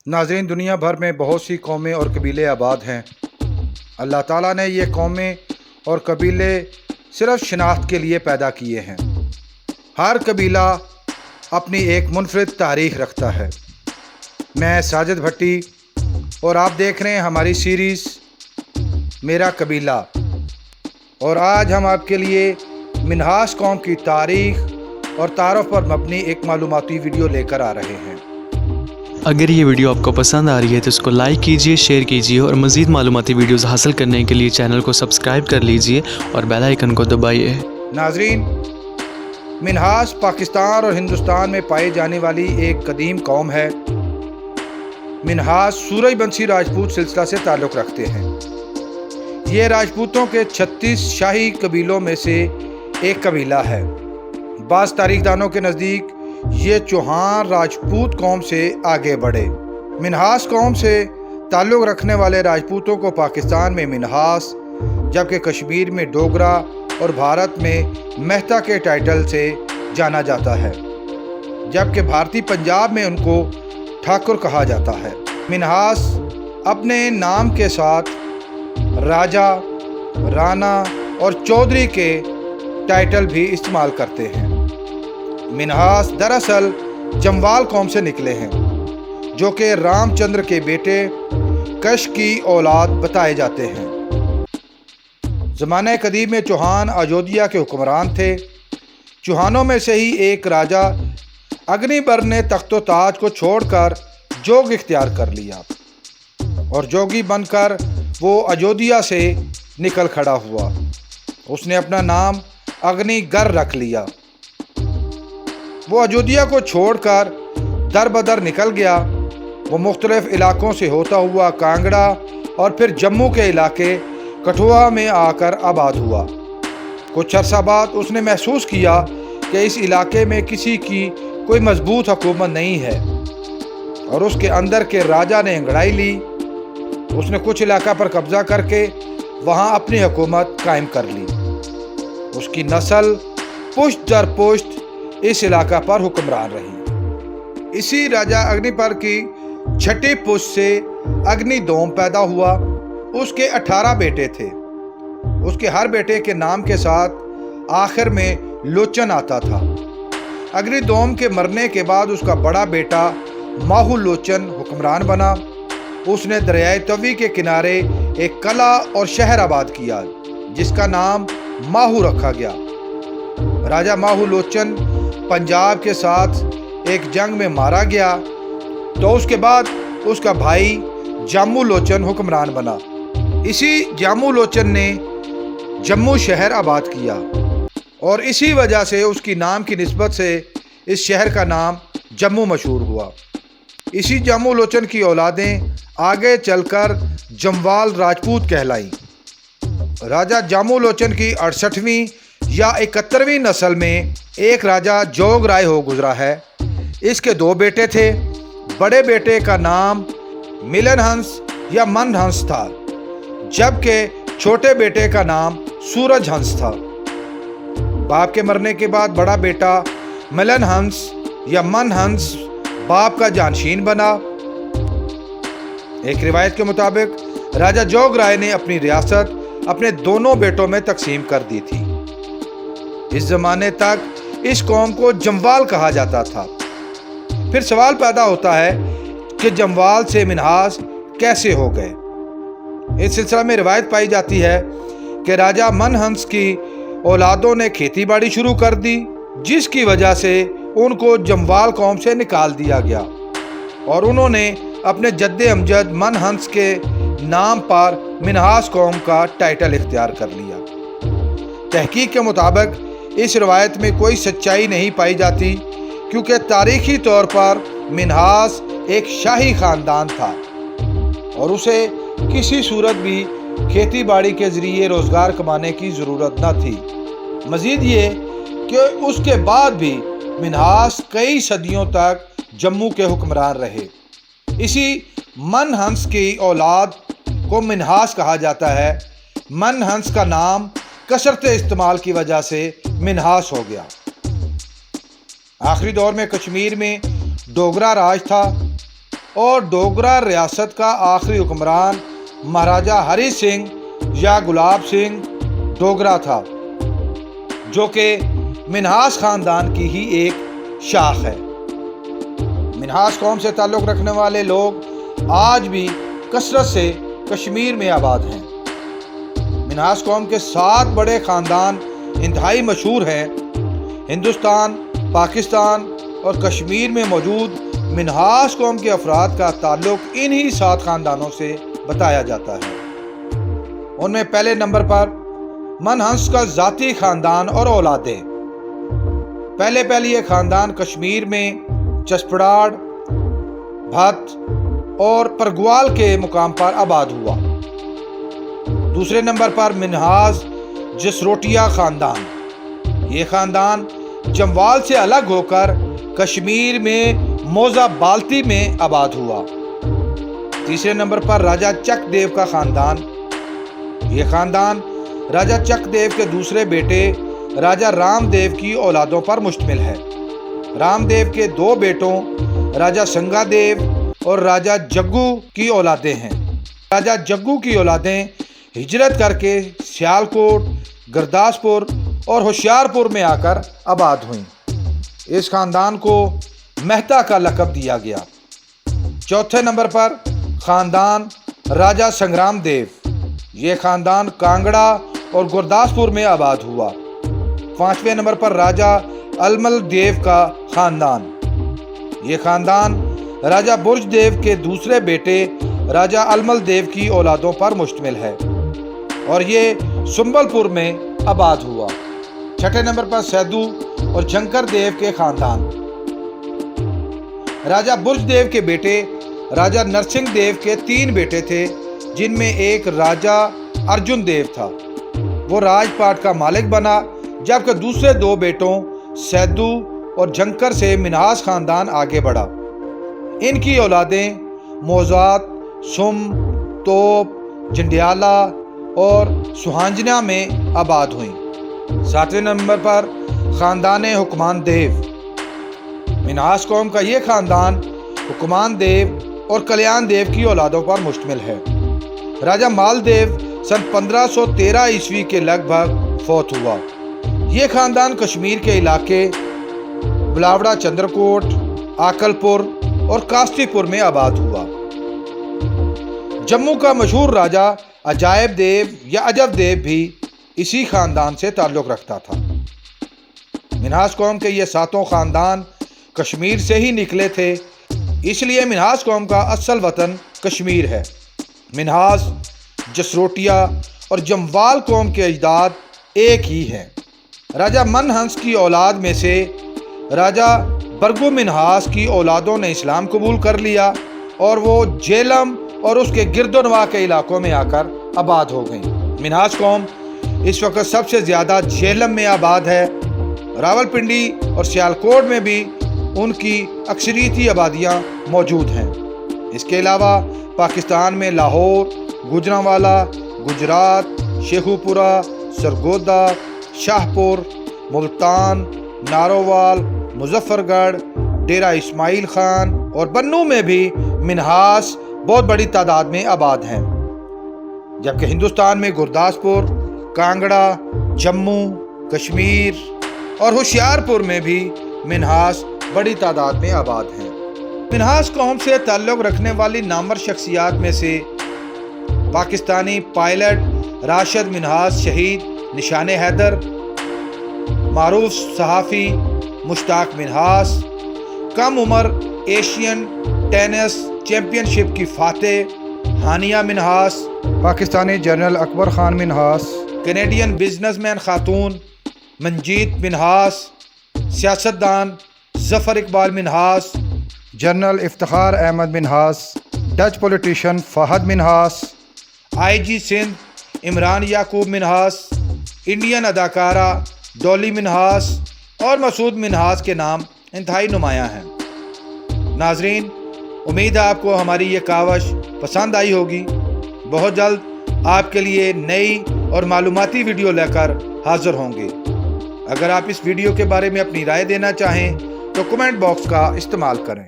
नाज़रीन, दुनिया भर में बहुत सी कौमें और कबीले आबाद हैं। अल्लाह ताला ने ये कौमें और कबीले सिर्फ शनाख्त के लिए पैदा किए हैं। हर कबीला अपनी एक मुनफरिद तारीख़ रखता है। मैं साजिद भट्टी और आप देख रहे हैं हमारी सीरीज़ मेरा कबीला, और आज हम आपके लिए मिन्हास कौम की तारीख़ और तारुफ पर मबनी एक मालूमाती वीडियो लेकर आ रहे हैं। अगर ये वीडियो आपको पसंद आ रही है तो इसको लाइक कीजिए, शेयर कीजिए और मज़ीद मालूमाती वीडियोस हासिल करने के लिए चैनल को सब्सक्राइब कर लीजिए और बेल आइकन को दबाइए। नाज़रीन, मिन्हास पाकिस्तान और हिंदुस्तान में पाई जाने वाली एक कदीम कौम है। मिन्हास सूरजवंशी राजपूत सिलसिला से ताल्लुक़ रखते हैं। ये राजपूतों के 36 शाही कबीलों में से एक कबीला है। बाज़ तारीखदानों के नज़दीक ये चौहान राजपूत कौम से आगे बढ़े। मिन्हास कौम से ताल्लुक़ रखने वाले राजपूतों को पाकिस्तान में मिन्हास, जबकि कश्मीर में डोगरा और भारत में मेहता के टाइटल से जाना जाता है, जबकि भारतीय पंजाब में उनको ठाकुर कहा जाता है। मिन्हास अपने नाम के साथ राजा, राणा और चौधरी के टाइटल भी इस्तेमाल करते हैं। मिन्हास दरअसल जमवाल कौम से निकले हैं, जो कि रामचंद्र के बेटे कश की औलाद बताए जाते हैं। ज़माने कदीम में चौहान अयोध्या के हुक्मरान थे। चौहानों में से ही एक राजा अग्निबर ने तख्तो ताज को छोड़कर जोग इख्तियार कर लिया और जोगी बनकर वो अयोध्या से निकल खड़ा हुआ। उसने अपना नाम अग्निगर रख लिया। वो अयोध्या को छोड़कर दर बदर निकल गया। वो मुख्तलिफ इलाकों से होता हुआ कांगड़ा और फिर जम्मू के इलाके कठुआ में आकर आबाद हुआ। कुछ अरसा बाद उसने महसूस किया कि इस इलाके में किसी की कोई मजबूत हुकूमत नहीं है और उसके अंदर के राजा ने अंगड़ाई ली। उसने कुछ इलाका पर कब्जा करके वहाँ अपनी हुकूमत कायम कर ली। उसकी नस्ल पुश्त दर पुश्त इस इलाका पर हुक्मरान रही। इसी राजा अग्निपर की छठी पुश्त से अग्निदोम पैदा हुआ। उसके 18 बेटे थे। उसके हर बेटे के नाम के साथ आखिर में लोचन आता था। अग्निदोम के मरने के बाद उसका बड़ा बेटा माहू लोचन हुक्मरान बना। उसने दरियाए तवी के किनारे एक कला और शहर आबाद किया, जिसका नाम माहू रखा गया। राजा माहू लोचन पंजाब के साथ एक जंग में मारा गया, तो उसके बाद उसका भाई जामू लोचन हुक्मरान बना। इसी जामू लोचन ने जम्मू शहर आबाद किया और इसी वजह से उसकी नाम की निस्बत से इस शहर का नाम जम्मू मशहूर हुआ। इसी जामू लोचन की औलादें आगे चलकर जमवाल राजपूत कहलाई। राजा जामू लोचन की 68वीं या 71वीं नस्ल में एक राजा जोग राय हो गुजरा है। इसके 2 बेटे थे। बड़े बेटे का नाम मिलन हंस या मन हंस था, जबकि छोटे बेटे का नाम सूरज हंस था। बाप के मरने के बाद बड़ा बेटा मिलन हंस या मन हंस बाप का जानशीन बना। एक रिवायत के मुताबिक राजा जोग राय ने अपनी रियासत अपने दोनों बेटों में तकसीम कर दी थी। इस जमाने तक इस कौम को जमवाल कहा जाता था। फिर सवाल पैदा होता है कि जमवाल से मिन्हास कैसे हो गए। इस सिलसिला में रिवायत पाई जाती है कि राजा मनहंस की औलादों ने खेती बाड़ी शुरू कर दी, जिसकी वजह से उनको जमवाल कौम से निकाल दिया गया और उन्होंने अपने जद्दे अमजद मनहंस के नाम पर मिन्हास कौम का टाइटल इख्तियार कर लिया। तहकीक के मुताबिक इस रवायत में कोई सच्चाई नहीं पाई जाती, क्योंकि तारीखी तौर पर मिन्हास एक शाही ख़ानदान था और उसे किसी सूरत भी खेती बाड़ी के ज़रिए रोज़गार कमाने की ज़रूरत न थी। मज़ीद ये कि उसके बाद भी मिन्हास कई सदियों तक जम्मू के हुक्मरान रहे। इसी मनहंस की औलाद को मिन्हास कहा जाता है। मनहंस का नाम कसरत इस्तेमाल की वजह से मिन्हास हो गया। आखिरी दौर में कश्मीर में डोगरा राज था। اور ڈوگرا ریاست کا آخری حکمران مہاراجہ ہری سنگھ یا گلاب سنگھ ڈوگرا تھا، جو کہ منہاس خاندان کی ہی ایک شاخ ہے۔ منہاس قوم سے تعلق رکھنے والے لوگ آج بھی کثرت سے کشمیر میں آباد ہیں۔ منہاس قوم کے 7 بڑے خاندان انتہائی مشہور ہیں۔ ہندوستان، پاکستان اور کشمیر میں موجود منہاس قوم کے افراد کا تعلق انہی 7 خاندانوں سے بتایا جاتا ہے۔ ان میں پہلے نمبر پر منہنس کا ذاتی خاندان اور اولادیں۔ پہلے یہ خاندان کشمیر میں چسپڑاڑ، بھت اور پرگوال کے مقام پر آباد ہوا۔ دوسرے نمبر پر منہاس جسروٹیا خاندان۔ یہ خاندان جموال سے الگ ہو کر کشمیر میں موزہ بالتی میں آباد ہوا۔ تیسرے نمبر پر راجہ چک دیو کا خاندان۔ یہ خاندان راجہ چک دیو کے دوسرے بیٹے راجہ رام دیو کی اولادوں پر مشتمل ہے۔ رام دیو کے 2 بیٹوں راجہ سنگا دیو اور راجہ جگو کی اولادیں ہیں۔ راجہ جگو کی اولادیں ہجرت کر کے سیالکوٹ، گرداسپور اور ہوشیارپور میں آ کر آباد ہوئیں۔ اس خاندان کو مہتا کا لقب دیا گیا۔ چوتھے نمبر پر خاندان راجہ سنگرام دیو۔ یہ خاندان کانگڑا اور گرداسپور میں آباد ہوا۔ 5ویں نمبر پر راجہ المل دیو کا خاندان۔ یہ خاندان راجہ برج دیو کے دوسرے بیٹے راجہ المل دیو کی اولادوں پر مشتمل ہے اور یہ سنبل پور میں آباد ہوا۔ 6 نمبر پر سیدو اور جھنکر دیو کے خاندان۔ راجہ برج دیو کے بیٹے راجہ نرسنگ دیو کے 3 بیٹے تھے، جن میں ایک راجہ ارجن دیو تھا۔ وہ راج پاٹ کا مالک بنا، جبکہ دوسرے 2 بیٹوں سیدو اور جھنکر سے منہاس خاندان آگے بڑھا۔ ان کی اولادیں موزات، سم، توپ، جنڈیالہ اور سہانجنا میں آباد ہوئیں۔ 7ویں نمبر پر خاندان حکمان دیو۔ منہاس قوم کا یہ خاندان حکمان دیو اور کلیان دیو کی اولادوں پر مشتمل ہے۔ راجہ مال دیو سن 1513 عیسوی کے لگ بھگ فوت ہوا۔ یہ خاندان کشمیر کے علاقے بلاوڑا چندرکوٹ، آکل پور اور کاشتی پور میں آباد ہوا۔ جموں کا مشہور راجہ عجائب دیو یا عجب دیو بھی اسی خاندان سے تعلق رکھتا تھا۔ منہاس قوم کے یہ 7 خاندان کشمیر سے ہی نکلے تھے، اس لیے منہاس قوم کا اصل وطن کشمیر ہے۔ منہاس، جسروٹیا اور جموال قوم کے اجداد ایک ہی ہیں۔ راجہ منہنس کی اولاد میں سے راجہ برگو منہاس کی اولادوں نے اسلام قبول کر لیا اور وہ جیلم اور اس کے گرد و نواح کے علاقوں میں آ کر آباد ہو گئیں۔ منہاس قوم اس وقت سب سے زیادہ جیلم میں آباد ہے۔ راولپنڈی اور سیالکوٹ میں بھی ان کی اکثریتی آبادیاں موجود ہیں۔ اس کے علاوہ پاکستان میں لاہور، گوجرانوالا، گجرات، شیخوپورہ، سرگودا، شاہپور، ملتان، نارووال، مظفر گڑھ، ڈیرہ اسماعیل خان اور بنو میں بھی منہاس بہت بڑی تعداد میں آباد ہیں، جبکہ ہندوستان میں گرداسپور، کانگڑا، جموں، کشمیر اور ہوشیارپور میں بھی منہاس بڑی تعداد میں آباد ہیں۔ منہاس قوم سے تعلق رکھنے والی نامور شخصیات میں سے پاکستانی پائلٹ راشد منہاس شہید نشان حیدر، معروف صحافی مشتاق منہاس، کم عمر ایشین ٹینس چیمپئن شپ کی فاتح Hania Minhas, Pakistani general Akbar Khan Minhas, Canadian businessman خاتون منجیت منہاس، سیاستدان Zafar Iqbal Minhas, general Iftikhar Ahmed Minhas, Dutch politician Fahad Minhas, I G Sindh Imran Yaqoob Minhas, Indian اداکارہ ڈولی منہاس اور مسعود منہاس کے نام انتہائی نمایاں ہیں۔ ناظرین، امید ہے آپ کو ہماری یہ کاوش پسند آئی ہوگی۔ بہت جلد آپ کے لیے نئی اور معلوماتی ویڈیو لے کر حاضر ہوں گے۔ اگر آپ اس ویڈیو کے بارے میں اپنی رائے دینا چاہیں تو کمنٹ باکس کا استعمال کریں۔